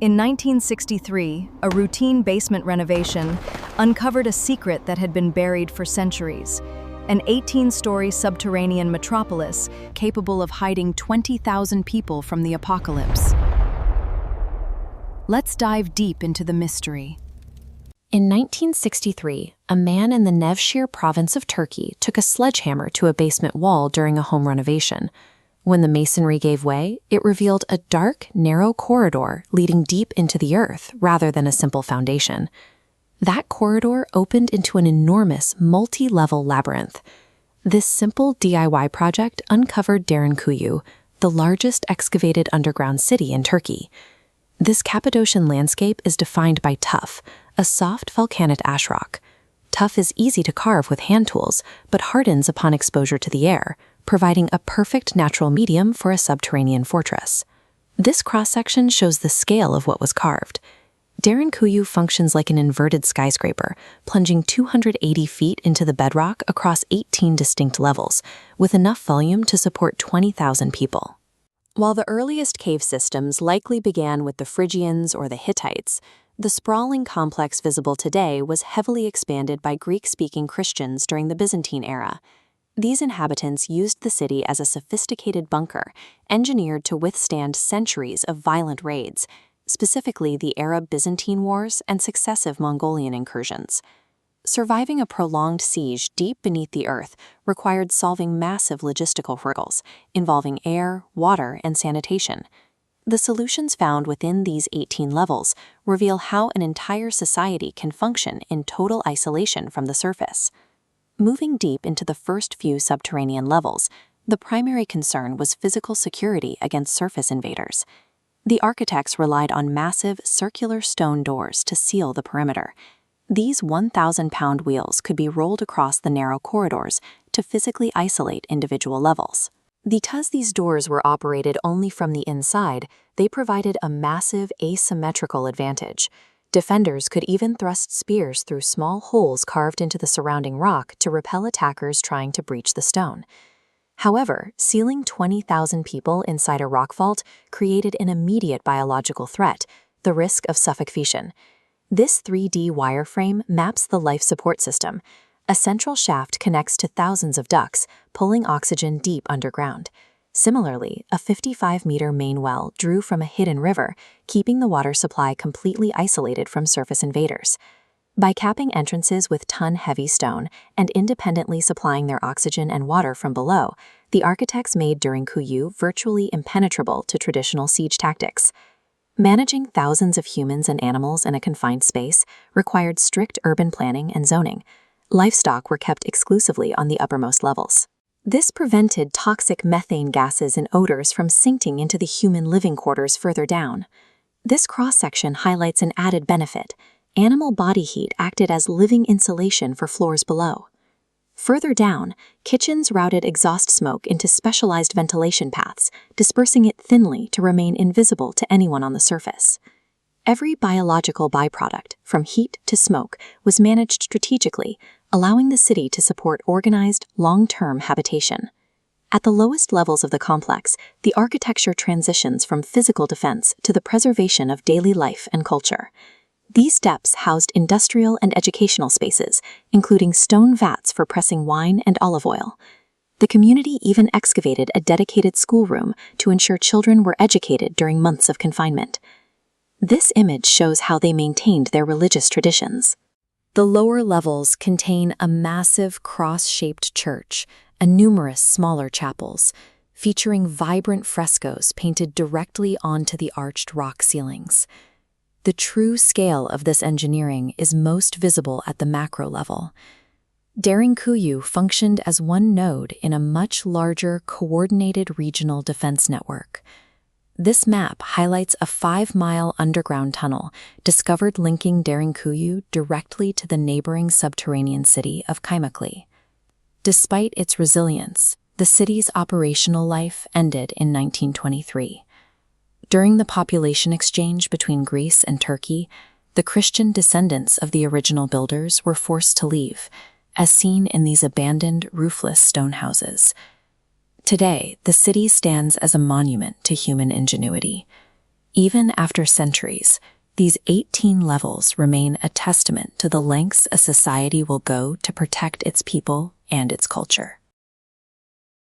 In 1963, a routine basement renovation uncovered a secret that had been buried for centuries: an 18-story subterranean metropolis capable of hiding 20,000 people from the apocalypse. Let's dive deep into the mystery. In 1963, a man in the Nevşehir province of Turkey took a sledgehammer to a basement wall during a home renovation. When the masonry gave way, it revealed a dark, narrow corridor leading deep into the earth rather than a simple foundation. That corridor opened into an enormous, multi-level labyrinth. This simple DIY project uncovered Derinkuyu, the largest excavated underground city in Turkey. This Cappadocian landscape is defined by tuff, a soft volcanic ash rock. Tuff is easy to carve with hand tools, but hardens upon exposure to the air, providing a perfect natural medium for a subterranean fortress. This cross-section shows the scale of what was carved. Derinkuyu functions like an inverted skyscraper, plunging 280 feet into the bedrock across 18 distinct levels, with enough volume to support 20,000 people. While the earliest cave systems likely began with the Phrygians or the Hittites, the sprawling complex visible today was heavily expanded by Greek-speaking Christians during the Byzantine era. These inhabitants used the city as a sophisticated bunker, engineered to withstand centuries of violent raids, specifically the Arab-Byzantine wars and successive Mongolian incursions. Surviving a prolonged siege deep beneath the earth required solving massive logistical hurdles, involving air, water, and sanitation. The solutions found within these 18 levels reveal how an entire society can function in total isolation from the surface. Moving deep into the first few subterranean levels, the primary concern was physical security against surface invaders. The architects relied on massive, circular stone doors to seal the perimeter. These 1,000-pound wheels could be rolled across the narrow corridors to physically isolate individual levels. Because these doors were operated only from the inside, they provided a massive asymmetrical advantage. Defenders could even thrust spears through small holes carved into the surrounding rock to repel attackers trying to breach the stone. However, sealing 20,000 people inside a rock vault created an immediate biological threat: the risk of suffocation. This 3D wireframe maps the life support system. A central shaft connects to thousands of ducts, pulling oxygen deep underground. Similarly, a 55-meter main well drew from a hidden river, keeping the water supply completely isolated from surface invaders. By capping entrances with ton-heavy stone and independently supplying their oxygen and water from below, the architects made Derinkuyu virtually impenetrable to traditional siege tactics. Managing thousands of humans and animals in a confined space required strict urban planning and zoning. Livestock were kept exclusively on the uppermost levels. This prevented toxic methane gases and odors from sinking into the human living quarters further down. This cross-section highlights an added benefit: animal body heat acted as living insulation for floors below. Further down, kitchens routed exhaust smoke into specialized ventilation paths, dispersing it thinly to remain invisible to anyone on the surface. Every biological byproduct, from heat to smoke, was managed strategically, allowing the city to support organized, long-term habitation. At the lowest levels of the complex, the architecture transitions from physical defense to the preservation of daily life and culture. These depths housed industrial and educational spaces, including stone vats for pressing wine and olive oil. The community even excavated a dedicated schoolroom to ensure children were educated during months of confinement. This image shows how they maintained their religious traditions. The lower levels contain a massive cross-shaped church and numerous smaller chapels, featuring vibrant frescoes painted directly onto the arched rock ceilings. The true scale of this engineering is most visible at the macro level. Derinkuyu functioned as one node in a much larger, coordinated regional defense network. This map highlights a 5-mile underground tunnel discovered linking Derinkuyu directly to the neighboring subterranean city of Kaymakli. Despite its resilience, the city's operational life ended in 1923. During the population exchange between Greece and Turkey, the Christian descendants of the original builders were forced to leave, as seen in these abandoned, roofless stone houses. Today, the city stands as a monument to human ingenuity. Even after centuries, these 18 levels remain a testament to the lengths a society will go to protect its people and its culture.